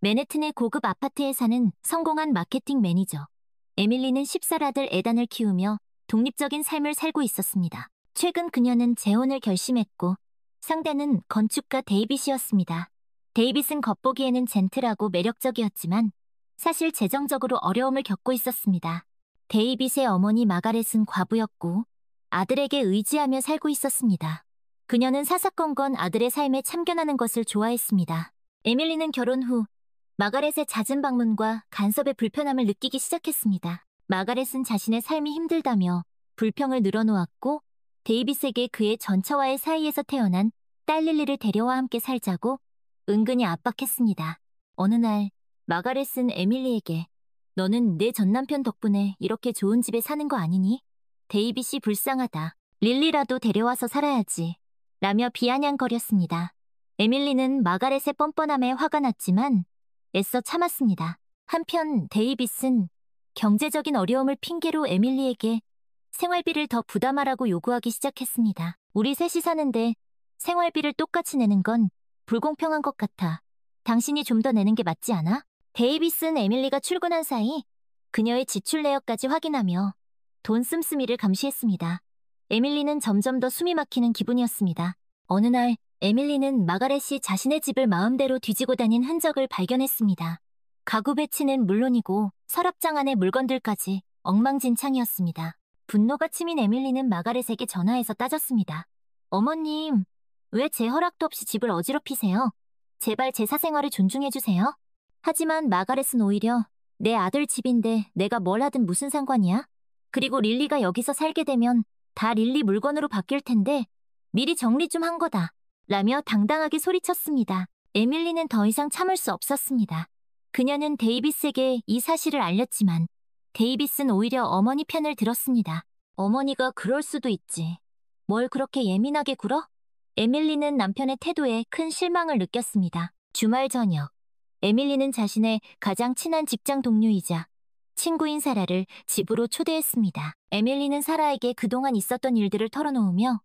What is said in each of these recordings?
맨해튼의 고급 아파트에 사는 성공한 마케팅 매니저. 에밀리는 10살 아들 에단을 키우며 독립적인 삶을 살고 있었습니다. 최근 그녀는 재혼을 결심했고 상대는 건축가 데이빗이었습니다. 데이빗은 겉보기에는 젠틀하고 매력적이었지만 사실 재정적으로 어려움을 겪고 있었습니다. 데이빗의 어머니 마가렛은 과부였고 아들에게 의지하며 살고 있었습니다. 그녀는 사사건건 아들의 삶에 참견하는 것을 좋아했습니다. 에밀리는 결혼 후 마가렛의 잦은 방문과 간섭의 불편함을 느끼기 시작했습니다. 마가렛은 자신의 삶이 힘들다며 불평을 늘어놓았고 데이빗에게 그의 전처와의 사이에서 태어난 딸 릴리를 데려와 함께 살자고 은근히 압박했습니다. 어느 날 마가렛은 에밀리에게 너는 내 전남편 덕분에 이렇게 좋은 집에 사는 거 아니니? 데이빗이 불쌍하다. 릴리라도 데려와서 살아야지. 라며 비아냥거렸습니다. 에밀리는 마가렛의 뻔뻔함에 화가 났지만 애써 참았습니다. 한편 데이빗은 경제적인 어려움을 핑계로 에밀리에게 생활비를 더 부담하라고 요구하기 시작했습니다. 우리 셋이 사는데 생활비를 똑같이 내는 건 불공평한 것 같아. 당신이 좀 더 내는 게 맞지 않아? 데이빗은 에밀리가 출근한 사이 그녀의 지출 내역까지 확인하며 돈 씀씀이를 감시했습니다. 에밀리는 점점 더 숨이 막히는 기분이었습니다. 어느 날 에밀리는 마가렛이 자신의 집을 마음대로 뒤지고 다닌 흔적을 발견했습니다. 가구 배치는 물론이고 서랍장 안의 물건들까지 엉망진창이었습니다. 분노가 치민 에밀리는 마가렛에게 전화해서 따졌습니다. 어머님, 왜 제 허락도 없이 집을 어지럽히세요? 제발 제 사생활을 존중해주세요. 하지만 마가렛은 오히려 내 아들 집인데 내가 뭘 하든 무슨 상관이야? 그리고 릴리가 여기서 살게 되면 다 릴리 물건으로 바뀔 텐데 미리 정리 좀 한 거다. 라며 당당하게 소리쳤습니다. 에밀리는 더 이상 참을 수 없었습니다. 그녀는 데이빗에게 이 사실을 알렸지만 데이빗은 오히려 어머니 편을 들었습니다. 어머니가 그럴 수도 있지. 뭘 그렇게 예민하게 굴어? 에밀리는 남편의 태도에 큰 실망을 느꼈습니다. 주말 저녁, 에밀리는 자신의 가장 친한 직장 동료이자 친구인 사라를 집으로 초대했습니다. 에밀리는 사라에게 그동안 있었던 일들을 털어놓으며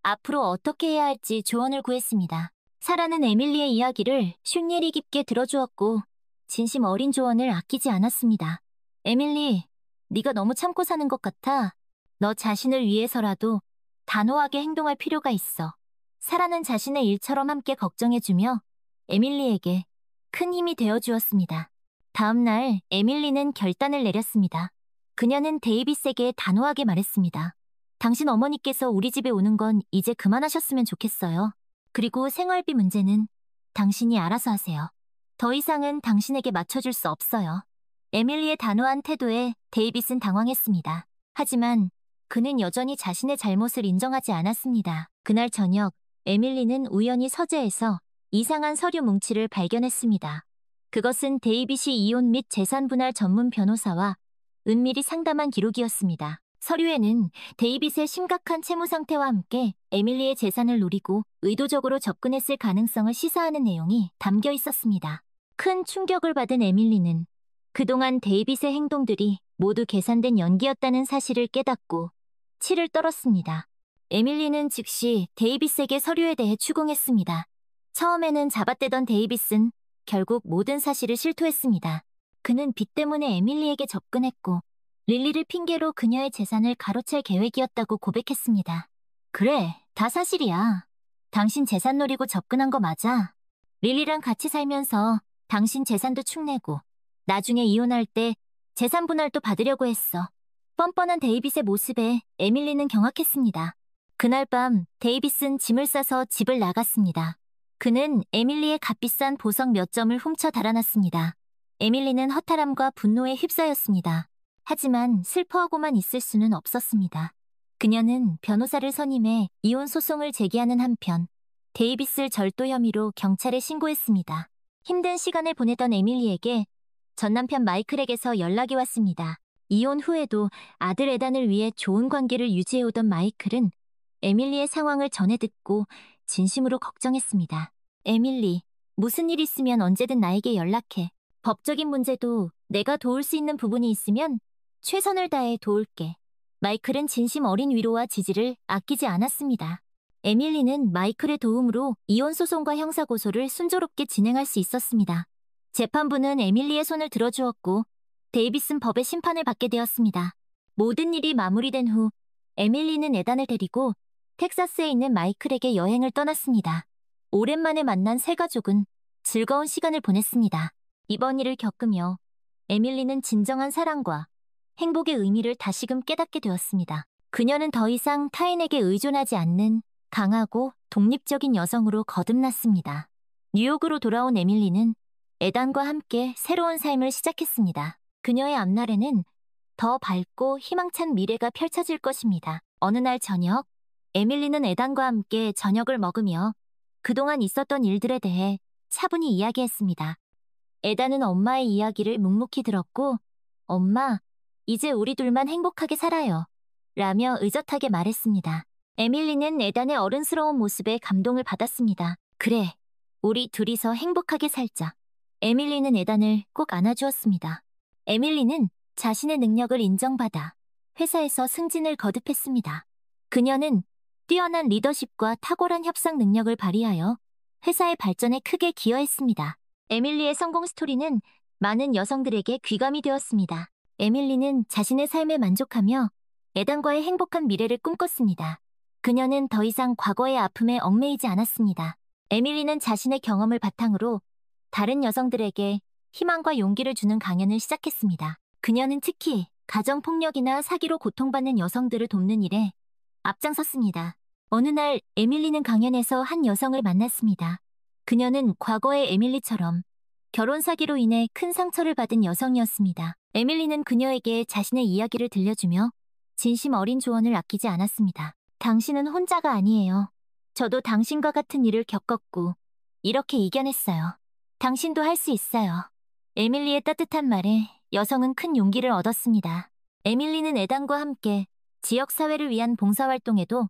앞으로 어떻게 해야 할지 조언을 구했습니다. 사라는 에밀리의 이야기를 슌예리 깊게 들어주었고 진심 어린 조언을 아끼지 않았습니다. 에밀리, 네가 너무 참고 사는 것 같아. 너 자신을 위해서라도 단호하게 행동할 필요가 있어. 사라는 자신의 일처럼 함께 걱정해주며 에밀리에게 큰 힘이 되어주었습니다. 다음 날 에밀리는 결단을 내렸습니다. 그녀는 데이빗에게 단호하게 말했습니다. 당신 어머니께서 우리 집에 오는 건 이제 그만하셨으면 좋겠어요. 그리고 생활비 문제는 당신이 알아서 하세요. 더 이상은 당신에게 맞춰줄 수 없어요. 에밀리의 단호한 태도에 데이빗은 당황했습니다. 하지만 그는 여전히 자신의 잘못을 인정하지 않았습니다. 그날 저녁, 에밀리는 우연히 서재에서 이상한 서류 뭉치를 발견했습니다. 그것은 데이빗이 이혼 및 재산 분할 전문 변호사와 은밀히 상담한 기록이었습니다. 서류에는 데이빗의 심각한 채무 상태와 함께 에밀리의 재산을 노리고 의도적으로 접근했을 가능성을 시사하는 내용이 담겨 있었습니다. 큰 충격을 받은 에밀리는 그동안 데이빗의 행동들이 모두 계산된 연기였다는 사실을 깨닫고 치를 떨었습니다. 에밀리는 즉시 데이빗에게 서류에 대해 추궁했습니다. 처음에는 잡아떼던 데이빗은 결국 모든 사실을 실토했습니다. 그는 빚 때문에 에밀리에게 접근했고 릴리를 핑계로 그녀의 재산을 가로챌 계획이었다고 고백했습니다. 그래, 다 사실이야. 당신 재산 노리고 접근한 거 맞아. 릴리랑 같이 살면서 당신 재산도 축내고 나중에 이혼할 때 재산 분할도 받으려고 했어. 뻔뻔한 데이빗의 모습에 에밀리는 경악했습니다. 그날 밤 데이빗은 짐을 싸서 집을 나갔습니다. 그는 에밀리의 값비싼 보석 몇 점을 훔쳐 달아났습니다. 에밀리는 허탈함과 분노에 휩싸였습니다. 하지만 슬퍼하고만 있을 수는 없었습니다. 그녀는 변호사를 선임해 이혼 소송을 제기하는 한편 데이빗을 절도 혐의로 경찰에 신고했습니다. 힘든 시간을 보내던 에밀리에게 전 남편 마이클에게서 연락이 왔습니다. 이혼 후에도 아들 에단을 위해 좋은 관계를 유지해오던 마이클은 에밀리의 상황을 전해 듣고 진심으로 걱정했습니다. 에밀리, 무슨 일 있으면 언제든 나에게 연락해. 법적인 문제도 내가 도울 수 있는 부분이 있으면 최선을 다해 도울게. 마이클은 진심 어린 위로와 지지를 아끼지 않았습니다. 에밀리는 마이클의 도움으로 이혼 소송과 형사고소를 순조롭게 진행할 수 있었습니다. 재판부는 에밀리의 손을 들어주었고 데이비슨 법의 심판을 받게 되었습니다. 모든 일이 마무리된 후 에밀리는 에단을 데리고 텍사스에 있는 마이클에게 여행을 떠났습니다. 오랜만에 만난 세 가족은 즐거운 시간을 보냈습니다. 이번 일을 겪으며 에밀리는 진정한 사랑과 행복의 의미를 다시금 깨닫게 되었습니다. 그녀는 더 이상 타인에게 의존하지 않는 강하고 독립적인 여성으로 거듭났습니다. 뉴욕으로 돌아온 에밀리는 에단과 함께 새로운 삶을 시작했습니다. 그녀의 앞날에는 더 밝고 희망찬 미래가 펼쳐질 것입니다. 어느 날 저녁, 에밀리는 에단과 함께 저녁을 먹으며 그동안 있었던 일들에 대해 차분히 이야기했습니다. 에단은 엄마의 이야기를 묵묵히 들었고, 엄마, 이제 우리 둘만 행복하게 살아요. 라며 의젓하게 말했습니다. 에밀리는 에단의 어른스러운 모습에 감동을 받았습니다. 그래, 우리 둘이서 행복하게 살자. 에밀리는 에단을 꼭 안아주었습니다. 에밀리는 자신의 능력을 인정받아 회사에서 승진을 거듭했습니다. 그녀는 뛰어난 리더십과 탁월한 협상 능력을 발휘하여 회사의 발전에 크게 기여했습니다. 에밀리의 성공 스토리는 많은 여성들에게 귀감이 되었습니다. 에밀리는 자신의 삶에 만족하며 에단과의 행복한 미래를 꿈꿨습니다. 그녀는 더 이상 과거의 아픔에 얽매이지 않았습니다. 에밀리는 자신의 경험을 바탕으로 다른 여성들에게 희망과 용기를 주는 강연을 시작했습니다. 그녀는 특히 가정폭력이나 사기로 고통받는 여성들을 돕는 일에 앞장섰습니다. 어느 날 에밀리는 강연에서 한 여성을 만났습니다. 그녀는 과거의 에밀리처럼 결혼 사기로 인해 큰 상처를 받은 여성이었습니다. 에밀리는 그녀에게 자신의 이야기를 들려주며 진심 어린 조언을 아끼지 않았습니다. 당신은 혼자가 아니에요. 저도 당신과 같은 일을 겪었고 이렇게 이겨냈어요. 당신도 할 수 있어요. 에밀리의 따뜻한 말에 여성은 큰 용기를 얻었습니다. 에밀리는 에단과 함께 지역사회를 위한 봉사활동에도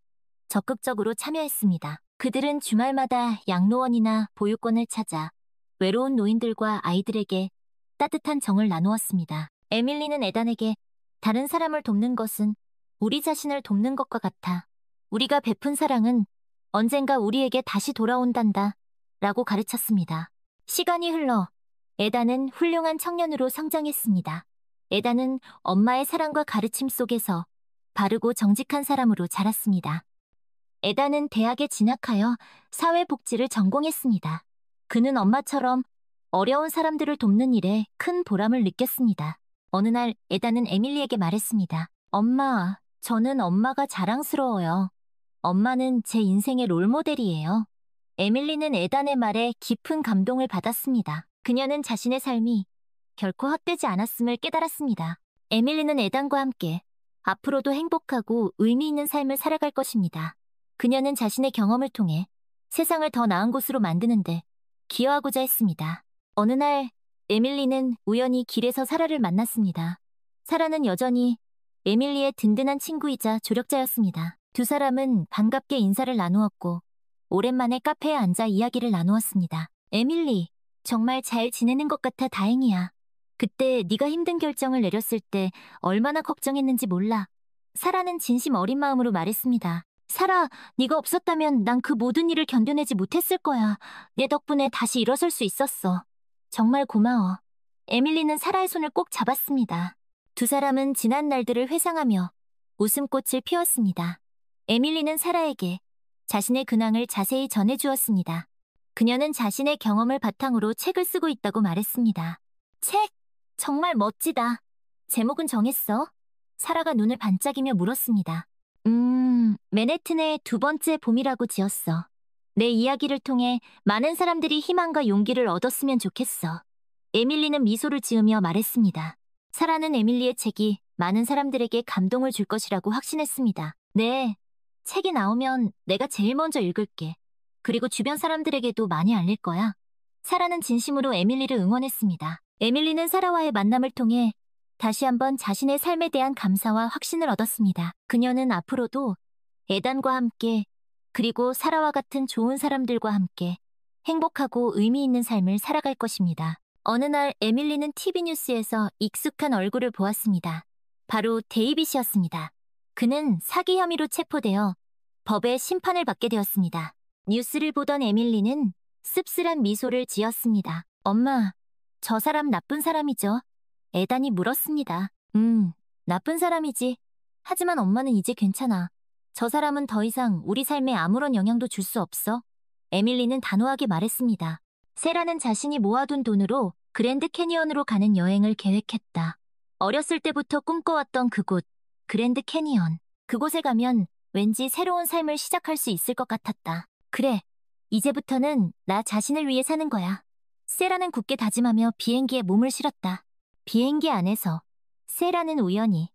적극적으로 참여했습니다. 그들은 주말마다 양로원이나 보육원을 찾아 외로운 노인들과 아이들에게 따뜻한 정을 나누었습니다. 에밀리는 에단에게 다른 사람을 돕는 것은 우리 자신을 돕는 것과 같아. 우리가 베푼 사랑은 언젠가 우리에게 다시 돌아온단다 라고 가르쳤습니다. 시간이 흘러 에단은 훌륭한 청년으로 성장했습니다. 에단은 엄마의 사랑과 가르침 속에서 바르고 정직한 사람으로 자랐습니다. 에단은 대학에 진학하여 사회복지를 전공했습니다. 그는 엄마처럼 어려운 사람들을 돕는 일에 큰 보람을 느꼈습니다. 어느 날 에단은 에밀리에게 말했습니다. 엄마, 저는 엄마가 자랑스러워요. 엄마는 제 인생의 롤모델이에요. 에밀리는 에단의 말에 깊은 감동을 받았습니다. 그녀는 자신의 삶이 결코 헛되지 않았음을 깨달았습니다. 에밀리는 에단과 함께 앞으로도 행복하고 의미 있는 삶을 살아갈 것입니다. 그녀는 자신의 경험을 통해 세상을 더 나은 곳으로 만드는데 기여하고자 했습니다. 어느 날 에밀리는 우연히 길에서 사라를 만났습니다. 사라는 여전히 에밀리의 든든한 친구이자 조력자였습니다. 두 사람은 반갑게 인사를 나누었고 오랜만에 카페에 앉아 이야기를 나누었습니다. 에밀리, 정말 잘 지내는 것 같아 다행이야. 그때 네가 힘든 결정을 내렸을 때 얼마나 걱정했는지 몰라. 사라는 진심 어린 마음으로 말했습니다. 사라, 네가 없었다면 난 그 모든 일을 견뎌내지 못했을 거야. 내 덕분에 다시 일어설 수 있었어. 정말 고마워. 에밀리는 사라의 손을 꼭 잡았습니다. 두 사람은 지난 날들을 회상하며 웃음꽃을 피웠습니다. 에밀리는 사라에게 자신의 근황을 자세히 전해주었습니다. 그녀는 자신의 경험을 바탕으로 책을 쓰고 있다고 말했습니다. 책? 정말 멋지다. 제목은 정했어? 사라가 눈을 반짝이며 물었습니다. 맨해튼의 두 번째 봄이라고 지었어. 내 이야기를 통해 많은 사람들이 희망과 용기를 얻었으면 좋겠어. 에밀리는 미소를 지으며 말했습니다. 사라는 에밀리의 책이 많은 사람들에게 감동을 줄 것이라고 확신했습니다. 네, 책이 나오면 내가 제일 먼저 읽을게. 그리고 주변 사람들에게도 많이 알릴 거야. 사라는 진심으로 에밀리를 응원했습니다. 에밀리는 사라와의 만남을 통해 다시 한번 자신의 삶에 대한 감사와 확신을 얻었습니다. 그녀는 앞으로도 에단과 함께 그리고 사라와 같은 좋은 사람들과 함께 행복하고 의미 있는 삶을 살아갈 것입니다. 어느 날 에밀리는 TV 뉴스에서 익숙한 얼굴을 보았습니다. 바로 데이빗이었습니다. 그는 사기 혐의로 체포되어 법의 심판을 받게 되었습니다. 뉴스를 보던 에밀리는 씁쓸한 미소를 지었습니다. 엄마, 저 사람 나쁜 사람이죠. 에단이 물었습니다. 나쁜 사람이지. 하지만 엄마는 이제 괜찮아. 저 사람은 더 이상 우리 삶에 아무런 영향도 줄 수 없어. 에밀리는 단호하게 말했습니다. 세라는 자신이 모아둔 돈으로 그랜드 캐니언으로 가는 여행을 계획했다. 어렸을 때부터 꿈꿔왔던 그곳, 그랜드 캐니언. 그곳에 가면 왠지 새로운 삶을 시작할 수 있을 것 같았다. 그래, 이제부터는 나 자신을 위해 사는 거야. 세라는 굳게 다짐하며 비행기에 몸을 실었다. 비행기 안에서 세라는 우연히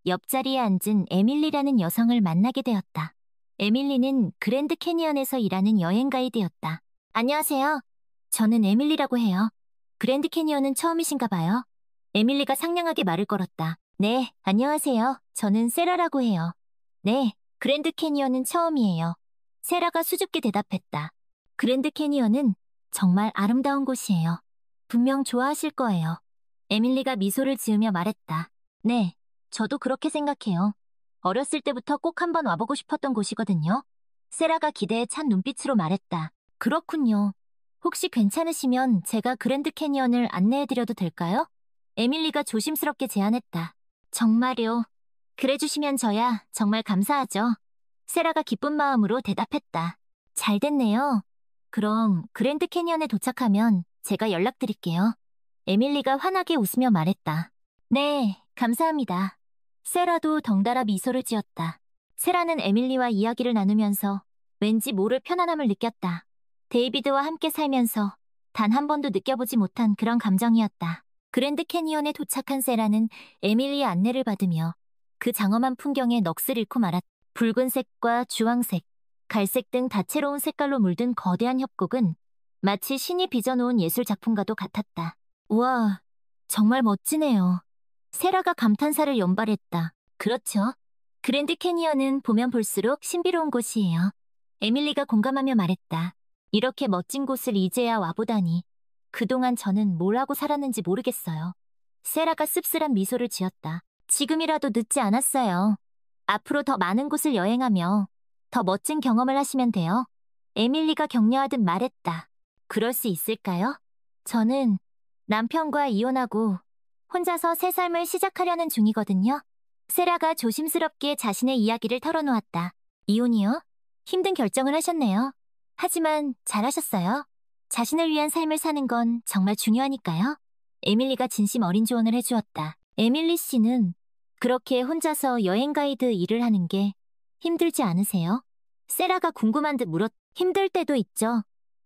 옆자리에 앉은 에밀리라는 여성을 만나게 되었다. 에밀리는 그랜드 캐니언에서 일하는 여행 가이드였다. 안녕하세요. 저는 에밀리라고 해요. 그랜드 캐니언은 처음이신가 봐요. 에밀리가 상냥하게 말을 걸었다. 네, 안녕하세요. 저는 세라라고 해요. 네, 그랜드 캐니언은 처음이에요. 세라가 수줍게 대답했다. 그랜드 캐니언은 정말 아름다운 곳이에요. 분명 좋아하실 거예요. 에밀리가 미소를 지으며 말했다. 네, 저도 그렇게 생각해요. 어렸을 때부터 꼭 한번 와보고 싶었던 곳이거든요. 세라가 기대에 찬 눈빛으로 말했다. 그렇군요. 혹시 괜찮으시면 제가 그랜드 캐니언을 안내해드려도 될까요? 에밀리가 조심스럽게 제안했다. 정말요. 그래주시면 저야 정말 감사하죠. 세라가 기쁜 마음으로 대답했다. 잘 됐네요. 그럼 그랜드 캐니언에 도착하면 제가 연락드릴게요. 에밀리가 환하게 웃으며 말했다. 네, 감사합니다. 세라도 덩달아 미소를 지었다. 세라는 에밀리와 이야기를 나누면서 왠지 모를 편안함을 느꼈다. 데이비드와 함께 살면서 단 한 번도 느껴보지 못한 그런 감정이었다. 그랜드 캐니언에 도착한 세라는 에밀리의 안내를 받으며 그 장엄한 풍경에 넋을 잃고 말았다. 붉은색과 주황색, 갈색 등 다채로운 색깔로 물든 거대한 협곡은 마치 신이 빚어놓은 예술작품과도 같았다. 우와, 정말 멋지네요. 세라가 감탄사를 연발했다. 그렇죠. 그랜드 캐니언은 보면 볼수록 신비로운 곳이에요. 에밀리가 공감하며 말했다. 이렇게 멋진 곳을 이제야 와보다니. 그동안 저는 뭘 하고 살았는지 모르겠어요. 세라가 씁쓸한 미소를 지었다. 지금이라도 늦지 않았어요. 앞으로 더 많은 곳을 여행하며 더 멋진 경험을 하시면 돼요. 에밀리가 격려하듯 말했다. 그럴 수 있을까요? 저는 남편과 이혼하고 혼자서 새 삶을 시작하려는 중이거든요. 세라가 조심스럽게 자신의 이야기를 털어놓았다. 이혼이요? 힘든 결정을 하셨네요. 하지만 잘하셨어요. 자신을 위한 삶을 사는 건 정말 중요하니까요. 에밀리가 진심 어린 조언을 해주었다. 에밀리 씨는 그렇게 혼자서 여행 가이드 일을 하는 게 힘들지 않으세요? 세라가 궁금한 듯 물었. 힘들 때도 있죠.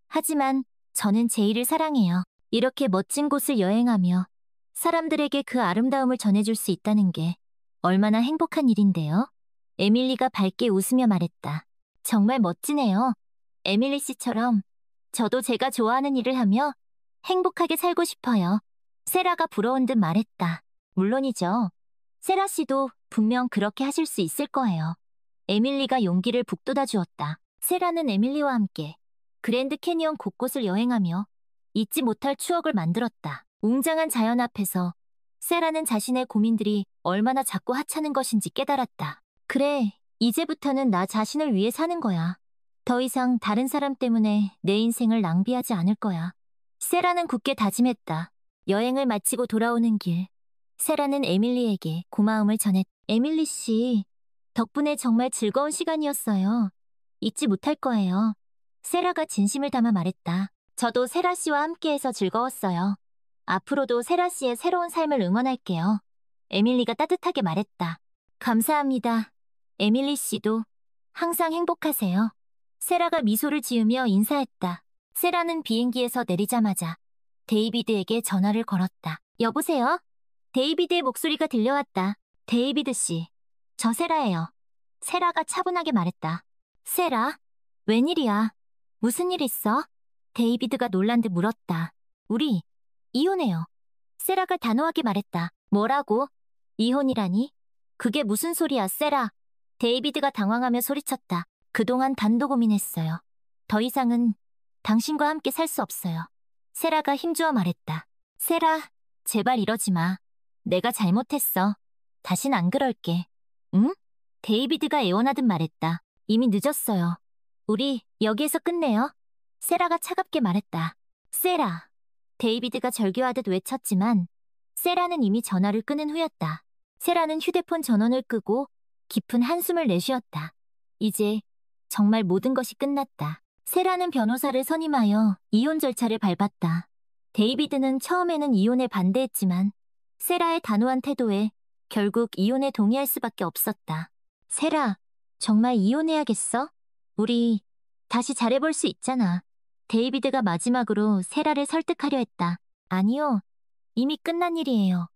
하지만 저는 제 일을 사랑해요. 이렇게 멋진 곳을 여행하며 사람들에게 그 아름다움을 전해줄 수 있다는 게 얼마나 행복한 일인데요. 에밀리가 밝게 웃으며 말했다. 정말 멋지네요. 에밀리 씨처럼 저도 제가 좋아하는 일을 하며 행복하게 살고 싶어요. 세라가 부러운 듯 말했다. 물론이죠. 세라 씨도 분명 그렇게 하실 수 있을 거예요. 에밀리가 용기를 북돋아 주었다. 세라는 에밀리와 함께 그랜드 캐니언 곳곳을 여행하며 잊지 못할 추억을 만들었다. 웅장한 자연 앞에서 세라는 자신의 고민들이 얼마나 작고 하찮은 것인지 깨달았다. 그래, 이제부터는 나 자신을 위해 사는 거야. 더 이상 다른 사람 때문에 내 인생을 낭비하지 않을 거야. 세라는 굳게 다짐했다. 여행을 마치고 돌아오는 길, 세라는 에밀리에게 고마움을 전했다. 에밀리 씨, 덕분에 정말 즐거운 시간이었어요. 잊지 못할 거예요. 세라가 진심을 담아 말했다. 저도 세라 씨와 함께해서 즐거웠어요. 앞으로도 세라 씨의 새로운 삶을 응원할게요. 에밀리가 따뜻하게 말했다. 감사합니다. 에밀리 씨도 항상 행복하세요. 세라가 미소를 지으며 인사했다. 세라는 비행기에서 내리자마자 데이비드에게 전화를 걸었다. 여보세요? 데이비드의 목소리가 들려왔다. 데이비드 씨, 저 세라예요. 세라가 차분하게 말했다. 세라? 웬일이야? 무슨 일 있어? 데이비드가 놀란 듯 물었다. 우리 이혼해요. 세라가 단호하게 말했다. 뭐라고? 이혼이라니? 그게 무슨 소리야, 세라? 데이비드가 당황하며 소리쳤다. 그동안 단도 고민했어요. 더 이상은 당신과 함께 살 수 없어요. 세라가 힘주어 말했다. 세라, 제발 이러지 마. 내가 잘못했어. 다신 안 그럴게. 응? 데이비드가 애원하듯 말했다. 이미 늦었어요. 우리 여기에서 끝내요. 세라가 차갑게 말했다. 세라, 데이비드가 절규하듯 외쳤지만 세라는 이미 전화를 끊은 후였다. 세라는 휴대폰 전원을 끄고 깊은 한숨을 내쉬었다. 이제 정말 모든 것이 끝났다. 세라는 변호사를 선임하여 이혼 절차를 밟았다. 데이비드는 처음에는 이혼에 반대했지만 세라의 단호한 태도에 결국 이혼에 동의할 수밖에 없었다. 세라, 정말 이혼해야겠어? 우리 다시 잘해볼 수 있잖아. 데이비드가 마지막으로 세라를 설득하려 했다. 아니요, 이미 끝난 일이에요.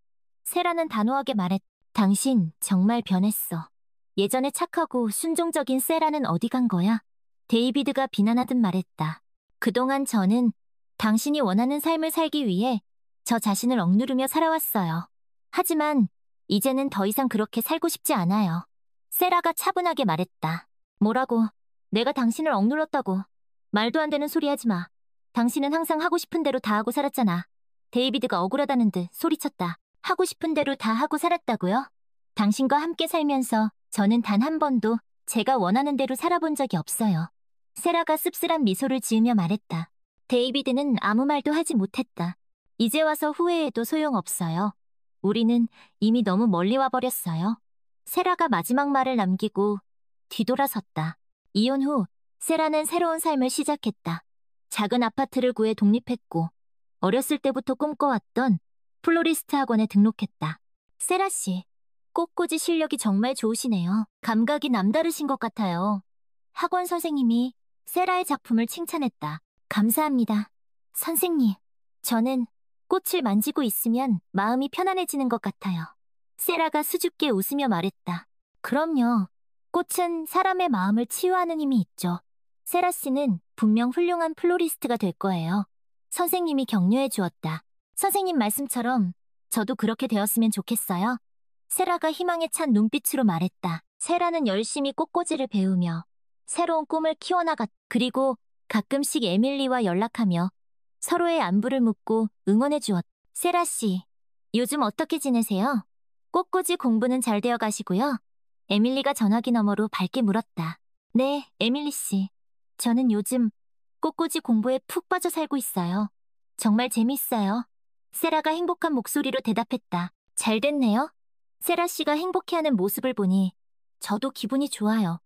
세라는 단호하게 말했다. 당신 정말 변했어. 예전에 착하고 순종적인 세라는 어디 간 거야? 데이비드가 비난하듯 말했다. 그동안 저는 당신이 원하는 삶을 살기 위해 저 자신을 억누르며 살아왔어요. 하지만 이제는 더 이상 그렇게 살고 싶지 않아요. 세라가 차분하게 말했다. 뭐라고? 내가 당신을 억눌렀다고. 말도 안 되는 소리 하지 마. 당신은 항상 하고 싶은 대로 다 하고 살았잖아. 데이비드가 억울하다는 듯 소리쳤다. 하고 싶은 대로 다 하고 살았다고요? 당신과 함께 살면서 저는 단 한 번도 제가 원하는 대로 살아본 적이 없어요. 세라가 씁쓸한 미소를 지으며 말했다. 데이비드는 아무 말도 하지 못했다. 이제 와서 후회해도 소용없어요. 우리는 이미 너무 멀리 와버렸어요. 세라가 마지막 말을 남기고 뒤돌아섰다. 이혼 후 세라는 새로운 삶을 시작했다. 작은 아파트를 구해 독립했고 어렸을 때부터 꿈꿔왔던 플로리스트 학원에 등록했다. 세라 씨, 꽃꽂이 실력이 정말 좋으시네요. 감각이 남다르신 것 같아요. 학원 선생님이 세라의 작품을 칭찬했다. 감사합니다. 선생님, 저는 꽃을 만지고 있으면 마음이 편안해지는 것 같아요. 세라가 수줍게 웃으며 말했다. 그럼요. 꽃은 사람의 마음을 치유하는 힘이 있죠. 세라 씨는 분명 훌륭한 플로리스트가 될 거예요. 선생님이 격려해 주었다. 선생님 말씀처럼 저도 그렇게 되었으면 좋겠어요. 세라가 희망에 찬 눈빛으로 말했다. 세라는 열심히 꽃꽂이를 배우며 새로운 꿈을 키워나갔다. 그리고 가끔씩 에밀리와 연락하며 서로의 안부를 묻고 응원해 주었다. 세라 씨, 요즘 어떻게 지내세요? 꽃꽂이 공부는 잘 되어 가시고요. 에밀리가 전화기 너머로 밝게 물었다. 네, 에밀리 씨. 저는 요즘 꽃꽂이 공부에 푹 빠져 살고 있어요. 정말 재밌어요. 세라가 행복한 목소리로 대답했다. 잘 됐네요. 세라 씨가 행복해하는 모습을 보니 저도 기분이 좋아요.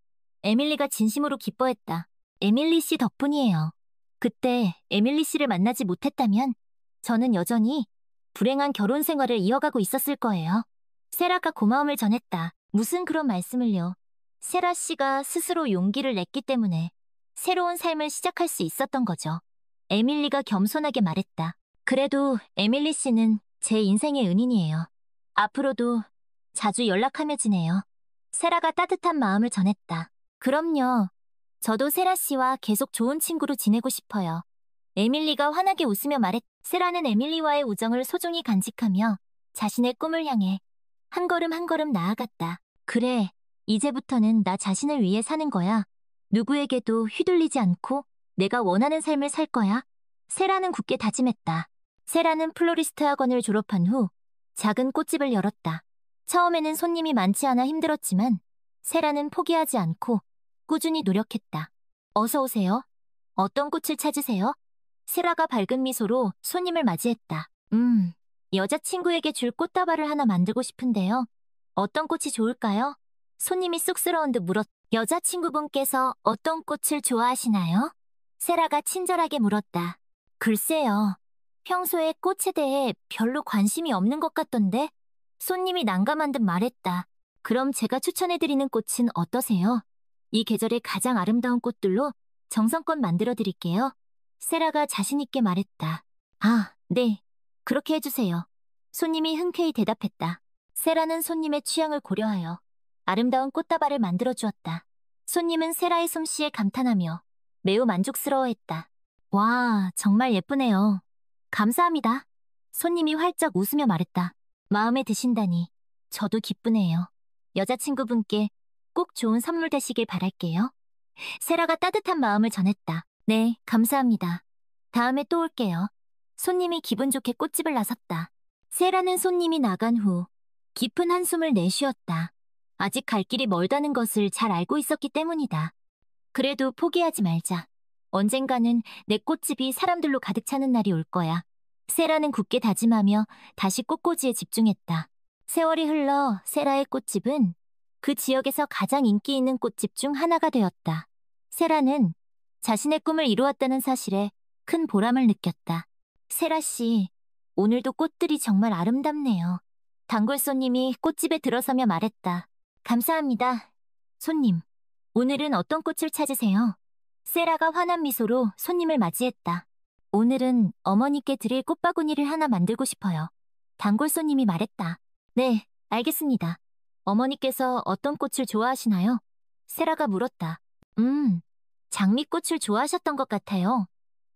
에밀리가 진심으로 기뻐했다. 에밀리 씨 덕분이에요. 그때 에밀리 씨를 만나지 못했다면 저는 여전히 불행한 결혼 생활을 이어가고 있었을 거예요. 세라가 고마움을 전했다. 무슨 그런 말씀을요. 세라 씨가 스스로 용기를 냈기 때문에 새로운 삶을 시작할 수 있었던 거죠. 에밀리가 겸손하게 말했다. 그래도 에밀리 씨는 제 인생의 은인이에요. 앞으로도 자주 연락하며 지내요. 세라가 따뜻한 마음을 전했다. 그럼요. 저도 세라 씨와 계속 좋은 친구로 지내고 싶어요. 에밀리가 환하게 웃으며 말했다. 세라는 에밀리와의 우정을 소중히 간직하며 자신의 꿈을 향해 한 걸음 한 걸음 나아갔다. 그래, 이제부터는 나 자신을 위해 사는 거야. 누구에게도 휘둘리지 않고 내가 원하는 삶을 살 거야. 세라는 굳게 다짐했다. 세라는 플로리스트 학원을 졸업한 후 작은 꽃집을 열었다. 처음에는 손님이 많지 않아 힘들었지만 세라는 포기하지 않고 꾸준히 노력했다. 어서 오세요. 어떤 꽃을 찾으세요? 세라가 밝은 미소로 손님을 맞이했다. 여자친구에게 줄 꽃다발을 하나 만들고 싶은데요. 어떤 꽃이 좋을까요? 손님이 쑥스러운 듯 물었다. 여자친구분께서 어떤 꽃을 좋아하시나요? 세라가 친절하게 물었다. 글쎄요. 평소에 꽃에 대해 별로 관심이 없는 것 같던데? 손님이 난감한 듯 말했다. 그럼 제가 추천해드리는 꽃은 어떠세요? 이 계절의 가장 아름다운 꽃들로 정성껏 만들어드릴게요. 세라가 자신있게 말했다. 아, 네. 그렇게 해주세요. 손님이 흔쾌히 대답했다. 세라는 손님의 취향을 고려하여 아름다운 꽃다발을 만들어주었다. 손님은 세라의 솜씨에 감탄하며 매우 만족스러워했다. 와, 정말 예쁘네요. 감사합니다. 손님이 활짝 웃으며 말했다. 마음에 드신다니 저도 기쁘네요. 여자친구분께 꼭 좋은 선물 되시길 바랄게요. 세라가 따뜻한 마음을 전했다. 네, 감사합니다. 다음에 또 올게요. 손님이 기분 좋게 꽃집을 나섰다. 세라는 손님이 나간 후 깊은 한숨을 내쉬었다. 아직 갈 길이 멀다는 것을 잘 알고 있었기 때문이다. 그래도 포기하지 말자. 언젠가는 내 꽃집이 사람들로 가득 차는 날이 올 거야. 세라는 굳게 다짐하며 다시 꽃꽂이에 집중했다. 세월이 흘러 세라의 꽃집은 그 지역에서 가장 인기 있는 꽃집 중 하나가 되었다. 세라는 자신의 꿈을 이루었다는 사실에 큰 보람을 느꼈다. 세라 씨, 오늘도 꽃들이 정말 아름답네요. 단골 손님이 꽃집에 들어서며 말했다. 감사합니다. 손님, 오늘은 어떤 꽃을 찾으세요? 세라가 환한 미소로 손님을 맞이했다. 오늘은 어머니께 드릴 꽃바구니를 하나 만들고 싶어요. 단골 손님이 말했다. 네, 알겠습니다. 어머니께서 어떤 꽃을 좋아하시나요? 세라가 물었다. 장미꽃을 좋아하셨던 것 같아요.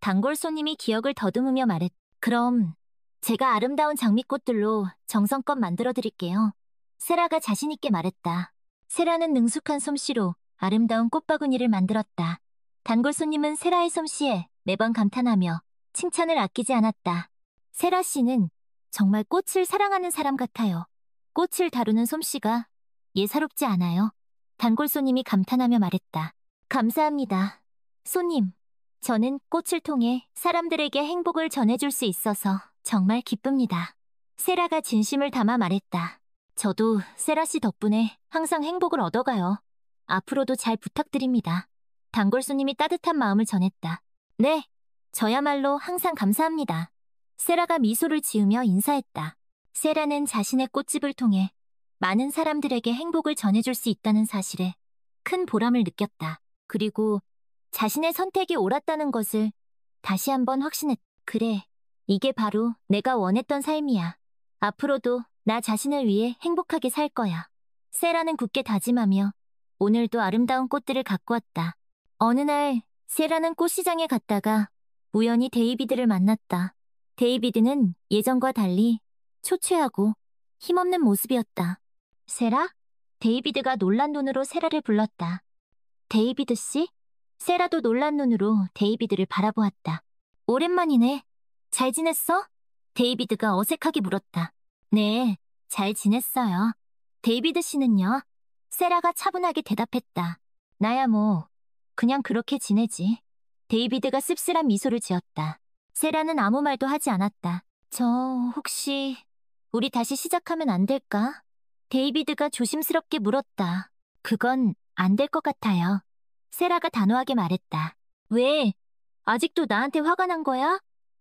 단골 손님이 기억을 더듬으며 말했다. 그럼 제가 아름다운 장미꽃들로 정성껏 만들어 드릴게요. 세라가 자신있게 말했다. 세라는 능숙한 솜씨로 아름다운 꽃바구니를 만들었다. 단골 손님은 세라의 솜씨에 매번 감탄하며 칭찬을 아끼지 않았다. 세라 씨는 정말 꽃을 사랑하는 사람 같아요. 꽃을 다루는 솜씨가 예사롭지 않아요. 단골 손님이 감탄하며 말했다. 감사합니다. 손님, 저는 꽃을 통해 사람들에게 행복을 전해줄 수 있어서 정말 기쁩니다. 세라가 진심을 담아 말했다. 저도 세라 씨 덕분에 항상 행복을 얻어가요. 앞으로도 잘 부탁드립니다. 단골 손님이 따뜻한 마음을 전했다. 네, 저야말로 항상 감사합니다. 세라가 미소를 지으며 인사했다. 세라는 자신의 꽃집을 통해 많은 사람들에게 행복을 전해줄 수 있다는 사실에 큰 보람을 느꼈다. 그리고 자신의 선택이 옳았다는 것을 다시 한번 확신했다. 그래, 이게 바로 내가 원했던 삶이야. 앞으로도 나 자신을 위해 행복하게 살 거야. 세라는 굳게 다짐하며 오늘도 아름다운 꽃들을 갖고 왔다. 어느 날 세라는 꽃시장에 갔다가 우연히 데이비드를 만났다. 데이비드는 예전과 달리 초췌하고 힘없는 모습이었다. 세라? 데이비드가 놀란 눈으로 세라를 불렀다. 데이비드 씨? 세라도 놀란 눈으로 데이비드를 바라보았다. 오랜만이네. 잘 지냈어? 데이비드가 어색하게 물었다. 네, 잘 지냈어요. 데이비드 씨는요? 세라가 차분하게 대답했다. 나야 뭐, 그냥 그렇게 지내지. 데이비드가 씁쓸한 미소를 지었다. 세라는 아무 말도 하지 않았다. 저, 혹시, 우리 다시 시작하면 안 될까? 데이비드가 조심스럽게 물었다. 그건 안 될 것 같아요. 세라가 단호하게 말했다. 왜? 아직도 나한테 화가 난 거야?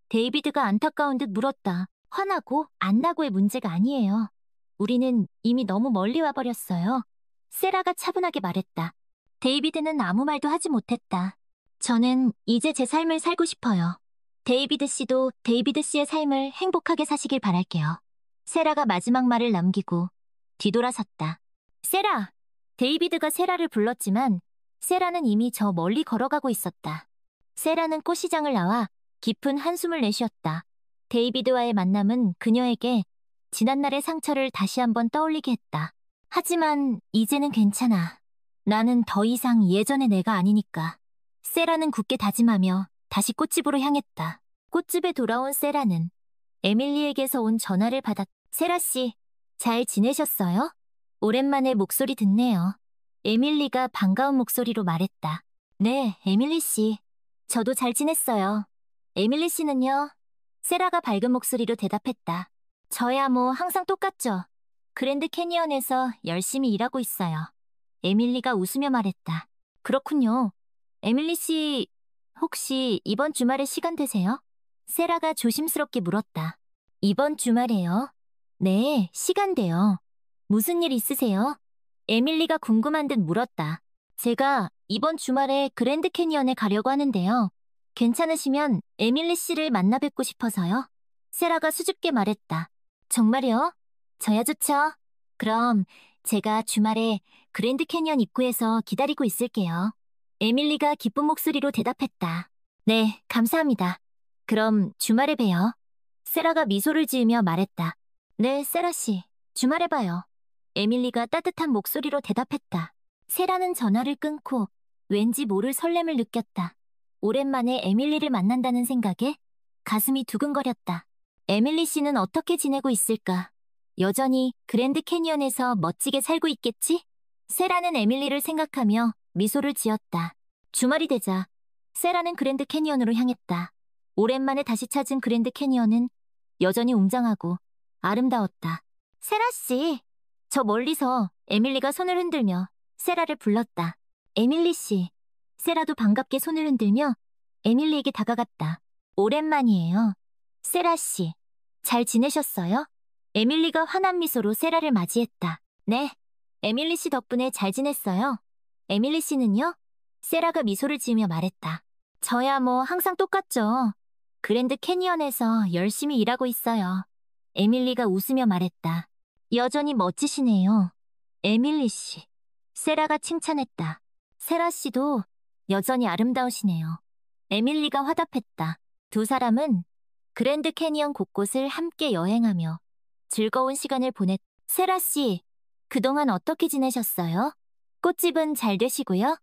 데이비드가 안타까운 듯 물었다. 화나고 안 나고의 문제가 아니에요. 우리는 이미 너무 멀리 와버렸어요. 세라가 차분하게 말했다. 데이비드는 아무 말도 하지 못했다. 저는 이제 제 삶을 살고 싶어요. 데이비드 씨도 데이비드 씨의 삶을 행복하게 사시길 바랄게요. 세라가 마지막 말을 남기고 뒤돌아섰다. 세라! 데이비드가 세라를 불렀지만 세라는 이미 저 멀리 걸어가고 있었다. 세라는 꽃시장을 나와 깊은 한숨을 내쉬었다. 데이비드와의 만남은 그녀에게 지난날의 상처를 다시 한번 떠올리게 했다. 하지만 이제는 괜찮아. 나는 더 이상 예전의 내가 아니니까. 세라는 굳게 다짐하며 다시 꽃집으로 향했다. 꽃집에 돌아온 세라는 에밀리에게서 온 전화를 받았다. 세라 씨, 잘 지내셨어요? 오랜만에 목소리 듣네요. 에밀리가 반가운 목소리로 말했다. 네, 에밀리 씨. 저도 잘 지냈어요. 에밀리 씨는요? 세라가 밝은 목소리로 대답했다. 저야 뭐 항상 똑같죠. 그랜드 캐니언에서 열심히 일하고 있어요. 에밀리가 웃으며 말했다. 그렇군요. 에밀리 씨, 혹시 이번 주말에 시간 되세요? 세라가 조심스럽게 물었다. 이번 주말에요? 네, 시간 돼요. 무슨 일 있으세요? 에밀리가 궁금한 듯 물었다. 제가 이번 주말에 그랜드 캐니언에 가려고 하는데요. 괜찮으시면 에밀리 씨를 만나 뵙고 싶어서요. 세라가 수줍게 말했다. 정말요? 저야 좋죠. 그럼 제가 주말에 그랜드 캐니언 입구에서 기다리고 있을게요. 에밀리가 기쁜 목소리로 대답했다. 네, 감사합니다. 그럼 주말에 봬요. 세라가 미소를 지으며 말했다. 네, 세라 씨. 주말에 봐요. 에밀리가 따뜻한 목소리로 대답했다. 세라는 전화를 끊고 왠지 모를 설렘을 느꼈다. 오랜만에 에밀리를 만난다는 생각에 가슴이 두근거렸다. 에밀리 씨는 어떻게 지내고 있을까? 여전히 그랜드 캐니언에서 멋지게 살고 있겠지? 세라는 에밀리를 생각하며 미소를 지었다. 주말이 되자 세라는 그랜드 캐니언으로 향했다. 오랜만에 다시 찾은 그랜드 캐니언은 여전히 웅장하고 아름다웠다. 세라 씨! 저 멀리서 에밀리가 손을 흔들며 세라를 불렀다. 에밀리 씨. 세라도 반갑게 손을 흔들며 에밀리에게 다가갔다. 오랜만이에요. 세라 씨. 잘 지내셨어요? 에밀리가 환한 미소로 세라를 맞이했다. 네. 에밀리 씨 덕분에 잘 지냈어요. 에밀리 씨는요? 세라가 미소를 지으며 말했다. 저야 뭐 항상 똑같죠. 그랜드 캐니언에서 열심히 일하고 있어요. 에밀리가 웃으며 말했다. 여전히 멋지시네요. 에밀리 씨. 세라가 칭찬했다. 세라 씨도 여전히 아름다우시네요. 에밀리가 화답했다. 두 사람은 그랜드 캐니언 곳곳을 함께 여행하며 즐거운 시간을 세라 씨, 그동안 어떻게 지내셨어요? 꽃집은 잘 되시고요?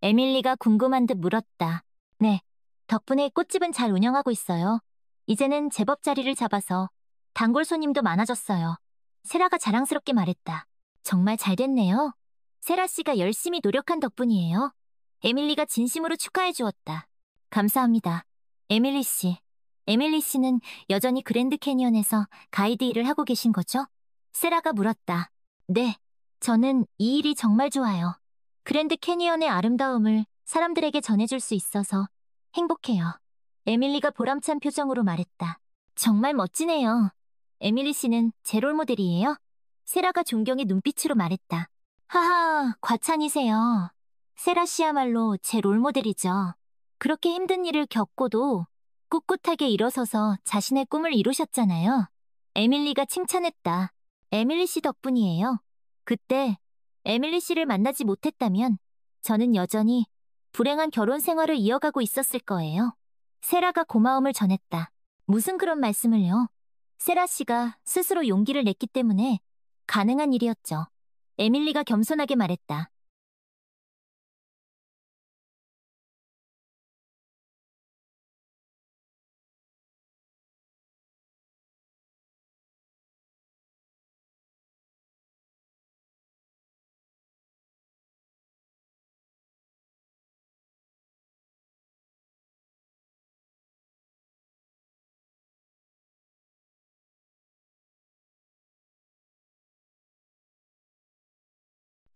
에밀리가 궁금한 듯 물었다. 네, 덕분에 꽃집은 잘 운영하고 있어요. 이제는 제법 자리를 잡아서 단골 손님도 많아졌어요. 세라가 자랑스럽게 말했다. 정말 잘 됐네요. 세라 씨가 열심히 노력한 덕분이에요. 에밀리가 진심으로 축하해 주었다. 감사합니다. 에밀리 씨. 에밀리 씨는 여전히 그랜드 캐니언에서 가이드 일을 하고 계신 거죠? 세라가 물었다. 네, 저는 이 일이 정말 좋아요. 그랜드 캐니언의 아름다움을 사람들에게 전해줄 수 있어서 행복해요. 에밀리가 보람찬 표정으로 말했다. 정말 멋지네요. 에밀리 씨는 제 롤모델이에요? 세라가 존경의 눈빛으로 말했다. 하하, 과찬이세요. 세라 씨야말로 제 롤모델이죠. 그렇게 힘든 일을 겪고도 꿋꿋하게 일어서서 자신의 꿈을 이루셨잖아요. 에밀리가 칭찬했다. 에밀리 씨 덕분이에요. 그때 에밀리 씨를 만나지 못했다면 저는 여전히 불행한 결혼 생활을 이어가고 있었을 거예요. 세라가 고마움을 전했다. 무슨 그런 말씀을요? 세라 씨가 스스로 용기를 냈기 때문에 가능한 일이었죠. 에밀리가 겸손하게 말했다.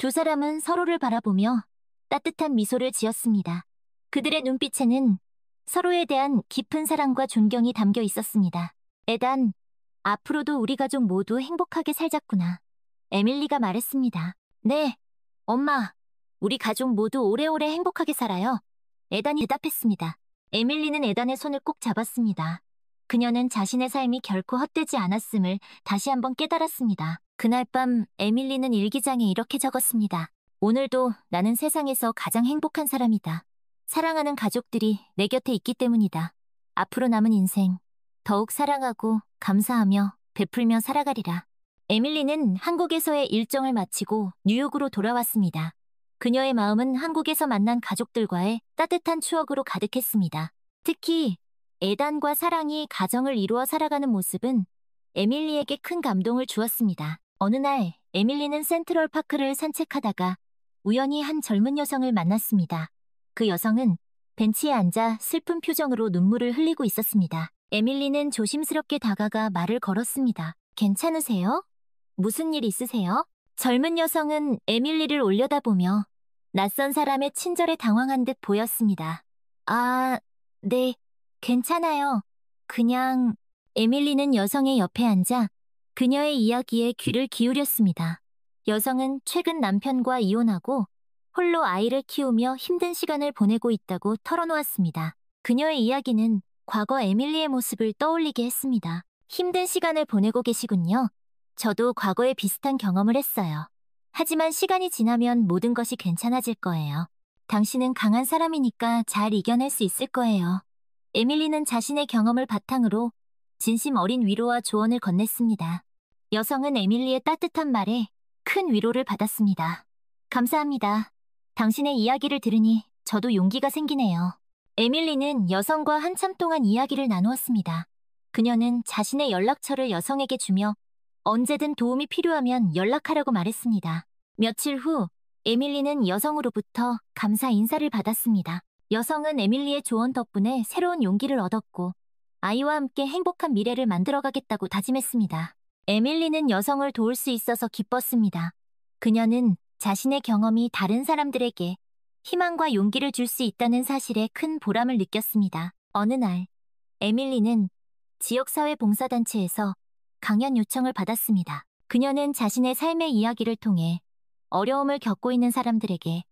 두 사람은 서로를 바라보며 따뜻한 미소를 지었습니다. 그들의 눈빛에는 서로에 대한 깊은 사랑과 존경이 담겨 있었습니다. 에단, 앞으로도 우리 가족 모두 행복하게 살자꾸나. 에밀리가 말했습니다. 네, 엄마. 우리 가족 모두 오래오래 행복하게 살아요. 에단이 대답했습니다. 에밀리는 에단의 손을 꼭 잡았습니다. 그녀는 자신의 삶이 결코 헛되지 않았음을 다시 한번 깨달았습니다. 그날 밤 에밀리는 일기장에 이렇게 적었습니다. 오늘도 나는 세상에서 가장 행복한 사람이다. 사랑하는 가족들이 내 곁에 있기 때문이다. 앞으로 남은 인생 더욱 사랑하고 감사하며 베풀며 살아가리라. 에밀리는 한국에서의 일정을 마치고 뉴욕으로 돌아왔습니다. 그녀의 마음은 한국에서 만난 가족들과의 따뜻한 추억으로 가득했습니다. 특히 에단과 사랑이 가정을 이루어 살아가는 모습은 에밀리에게 큰 감동을 주었습니다. 어느 날 에밀리는 센트럴 파크를 산책하다가 우연히 한 젊은 여성을 만났습니다. 그 여성은 벤치에 앉아 슬픈 표정으로 눈물을 흘리고 있었습니다. 에밀리는 조심스럽게 다가가 말을 걸었습니다. 괜찮으세요? 무슨 일 있으세요? 젊은 여성은 에밀리를 올려다보며 낯선 사람의 친절에 당황한 듯 보였습니다. 아, 네, 괜찮아요. 그냥... 에밀리는 여성의 옆에 앉아 그녀의 이야기에 귀를 기울였습니다. 여성은 최근 남편과 이혼하고 홀로 아이를 키우며 힘든 시간을 보내고 있다고 털어놓았습니다. 그녀의 이야기는 과거 에밀리의 모습을 떠올리게 했습니다. 힘든 시간을 보내고 계시군요. 저도 과거에 비슷한 경험을 했어요. 하지만 시간이 지나면 모든 것이 괜찮아질 거예요. 당신은 강한 사람이니까 잘 이겨낼 수 있을 거예요. 에밀리는 자신의 경험을 바탕으로 진심 어린 위로와 조언을 건넸습니다. 여성은 에밀리의 따뜻한 말에 큰 위로를 받았습니다. 감사합니다. 당신의 이야기를 들으니 저도 용기가 생기네요. 에밀리는 여성과 한참 동안 이야기를 나누었습니다. 그녀는 자신의 연락처를 여성에게 주며 언제든 도움이 필요하면 연락하라고 말했습니다. 며칠 후 에밀리는 여성으로부터 감사 인사를 받았습니다. 여성은 에밀리의 조언 덕분에 새로운 용기를 얻었고 아이와 함께 행복한 미래를 만들어가겠다고 다짐했습니다. 에밀리는 여성을 도울 수 있어서 기뻤습니다. 그녀는 자신의 경험이 다른 사람들에게 희망과 용기를 줄 수 있다는 사실에 큰 보람을 느꼈습니다. 어느 날, 에밀리는 지역사회 봉사단체에서 강연 요청을 받았습니다. 그녀는 자신의 삶의 이야기를 통해 어려움을 겪고 있는 사람들에게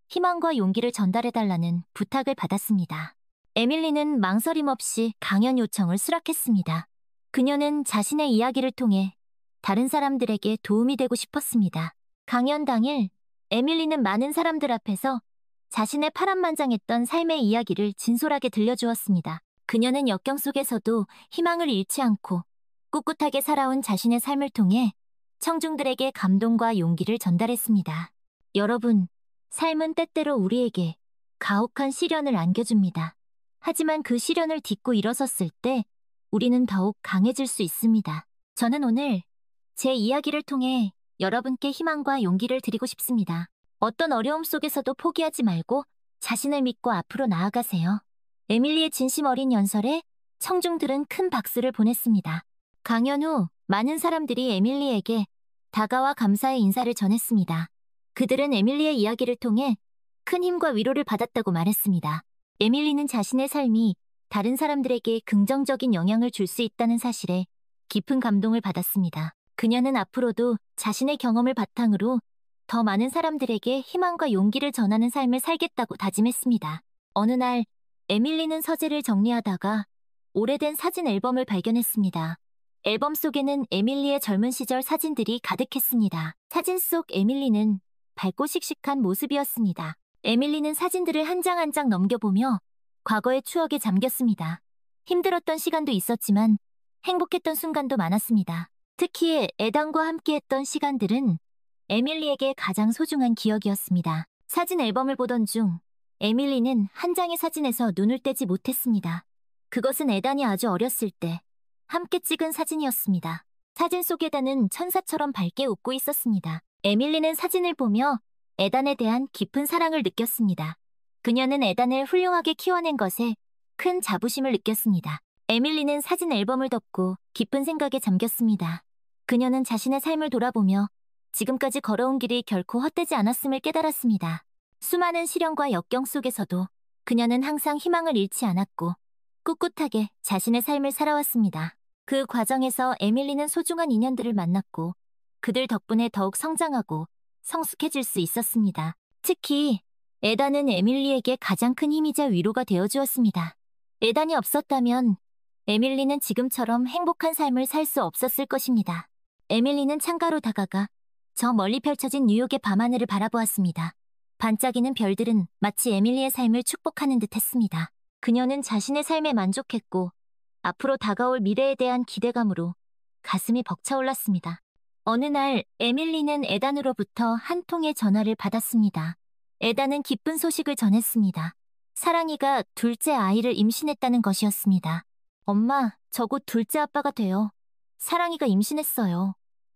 희망과 용기를 전달해달라는 부탁을 받았습니다. 에밀리는 망설임 없이 강연 요청을 수락했습니다. 그녀는 자신의 이야기를 통해 다른 사람들에게 도움이 되고 싶었습니다. 강연 당일, 에밀리는 많은 사람들 앞에서 자신의 파란만장했던 삶의 이야기를 진솔하게 들려주었습니다. 그녀는 역경 속에서도 희망을 잃지 않고 꿋꿋하게 살아온 자신의 삶을 통해 청중들에게 감동과 용기를 전달했습니다. 여러분, 삶은 때때로 우리에게 가혹한 시련을 안겨줍니다. 하지만 그 시련을 딛고 일어섰을 때 우리는 더욱 강해질 수 있습니다. 저는 오늘 제 이야기를 통해 여러분께 희망과 용기를 드리고 싶습니다. 어떤 어려움 속에서도 포기하지 말고 자신을 믿고 앞으로 나아가세요. 에밀리의 진심 어린 연설에 청중들은 큰 박수를 보냈습니다. 강연 후 많은 사람들이 에밀리에게 다가와 감사의 인사를 전했습니다. 그들은 에밀리의 이야기를 통해 큰 힘과 위로를 받았다고 말했습니다. 에밀리는 자신의 삶이 다른 사람들에게 긍정적인 영향을 줄 수 있다는 사실에 깊은 감동을 받았습니다. 그녀는 앞으로도 자신의 경험을 바탕으로 더 많은 사람들에게 희망과 용기를 전하는 삶을 살겠다고 다짐했습니다. 어느 날, 에밀리는 서재를 정리하다가 오래된 사진 앨범을 발견했습니다. 앨범 속에는 에밀리의 젊은 시절 사진들이 가득했습니다. 사진 속 에밀리는 밝고 씩씩한 모습이었습니다. 에밀리는 사진들을 한 장 한 장 넘겨보며 과거의 추억에 잠겼습니다. 힘들었던 시간도 있었지만 행복했던 순간도 많았습니다. 특히 에단과 함께했던 시간들은 에밀리에게 가장 소중한 기억이었습니다. 사진 앨범을 보던 중 에밀리는 한 장의 사진에서 눈을 떼지 못했습니다. 그것은 에단이 아주 어렸을 때 함께 찍은 사진이었습니다. 사진 속 에단은 천사처럼 밝게 웃고 있었습니다. 에밀리는 사진을 보며 에단에 대한 깊은 사랑을 느꼈습니다. 그녀는 에단을 훌륭하게 키워낸 것에 큰 자부심을 느꼈습니다. 에밀리는 사진 앨범을 덮고 깊은 생각에 잠겼습니다. 그녀는 자신의 삶을 돌아보며 지금까지 걸어온 길이 결코 헛되지 않았음을 깨달았습니다. 수많은 시련과 역경 속에서도 그녀는 항상 희망을 잃지 않았고 꿋꿋하게 자신의 삶을 살아왔습니다. 그 과정에서 에밀리는 소중한 인연들을 만났고 그들 덕분에 더욱 성장하고 성숙해질 수 있었습니다. 특히 에단은 에밀리에게 가장 큰 힘이자 위로가 되어주었습니다. 에단이 없었다면 에밀리는 지금처럼 행복한 삶을 살 수 없었을 것입니다. 에밀리는 창가로 다가가 저 멀리 펼쳐진 뉴욕의 밤하늘을 바라보았습니다. 반짝이는 별들은 마치 에밀리의 삶을 축복하는 듯 했습니다. 그녀는 자신의 삶에 만족했고 앞으로 다가올 미래에 대한 기대감으로 가슴이 벅차올랐습니다. 어느 날 에밀리는 에단으로부터 한 통의 전화를 받았습니다. 에단은 기쁜 소식을 전했습니다. 사랑이가 둘째 아이를 임신했다는 것이었습니다. 엄마, 저 곧 둘째 아빠가 돼요. 사랑이가 임신했어요.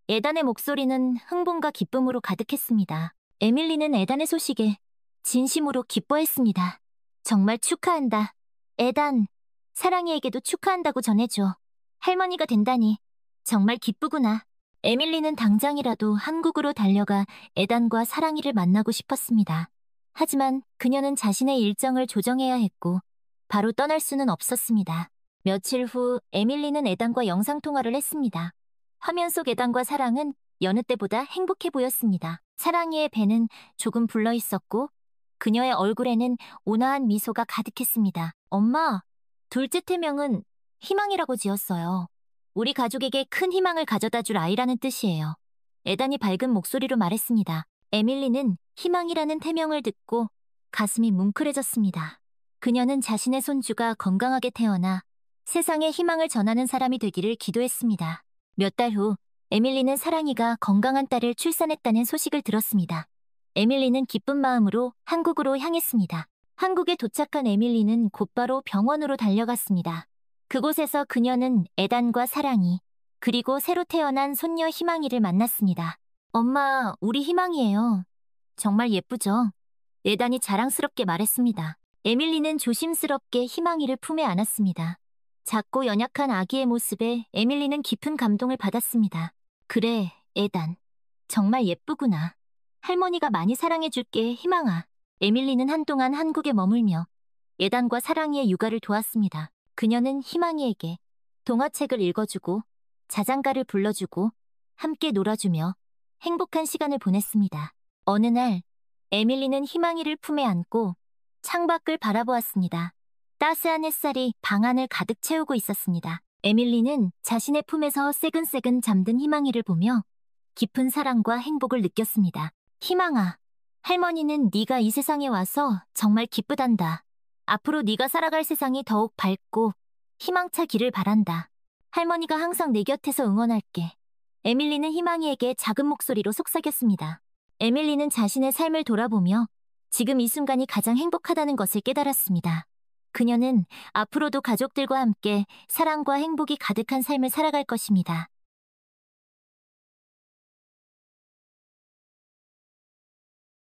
에단의 목소리는 흥분과 기쁨으로 가득했습니다. 에밀리는 에단의 소식에 진심으로 기뻐했습니다. 정말 축하한다. 에단, 사랑이에게도 축하한다고 전해줘. 할머니가 된다니 정말 기쁘구나. 에밀리는 당장이라도 한국으로 달려가 에단과 사랑이를 만나고 싶었습니다. 하지만 그녀는 자신의 일정을 조정해야 했고 바로 떠날 수는 없었습니다. 며칠 후 에밀리는 에단과 영상통화를 했습니다. 화면 속 에단과 사랑은 여느 때보다 행복해 보였습니다. 사랑이의 배는 조금 불러 있었고 그녀의 얼굴에는 온화한 미소가 가득했습니다. 엄마, 둘째 태명은 희망이라고 지었어요. 우리 가족에게 큰 희망을 가져다 줄 아이라는 뜻이에요. 에단이 밝은 목소리로 말했습니다. 에밀리는 희망이라는 태명을 듣고 가슴이 뭉클해졌습니다. 그녀는 자신의 손주가 건강하게 태어나 세상에 희망을 전하는 사람이 되기를 기도했습니다. 몇 달 후 에밀리는 사랑이가 건강한 딸을 출산했다는 소식을 들었습니다. 에밀리는 기쁜 마음으로 한국으로 향했습니다. 한국에 도착한 에밀리는 곧바로 병원으로 달려갔습니다. 그곳에서 그녀는 에단과 사랑이, 그리고 새로 태어난 손녀 희망이를 만났습니다. 엄마, 우리 희망이에요. 정말 예쁘죠? 에단이 자랑스럽게 말했습니다. 에밀리는 조심스럽게 희망이를 품에 안았습니다. 작고 연약한 아기의 모습에 에밀리는 깊은 감동을 받았습니다. 그래, 에단. 정말 예쁘구나. 할머니가 많이 사랑해줄게, 희망아. 에밀리는 한동안 한국에 머물며 에단과 사랑이의 육아를 도왔습니다. 그녀는 희망이에게 동화책을 읽어주고 자장가를 불러주고 함께 놀아주며 행복한 시간을 보냈습니다. 어느 날 에밀리는 희망이를 품에 안고 창밖을 바라보았습니다. 따스한 햇살이 방 안을 가득 채우고 있었습니다. 에밀리는 자신의 품에서 새근새근 잠든 희망이를 보며 깊은 사랑과 행복을 느꼈습니다. 희망아, 할머니는 네가 이 세상에 와서 정말 기쁘단다. 앞으로 네가 살아갈 세상이 더욱 밝고 희망차 길을 바란다. 할머니가 항상 내 곁에서 응원할게. 에밀리는 희망이에게 작은 목소리로 속삭였습니다. 에밀리는 자신의 삶을 돌아보며 지금 이 순간이 가장 행복하다는 것을 깨달았습니다. 그녀는 앞으로도 가족들과 함께 사랑과 행복이 가득한 삶을 살아갈 것입니다.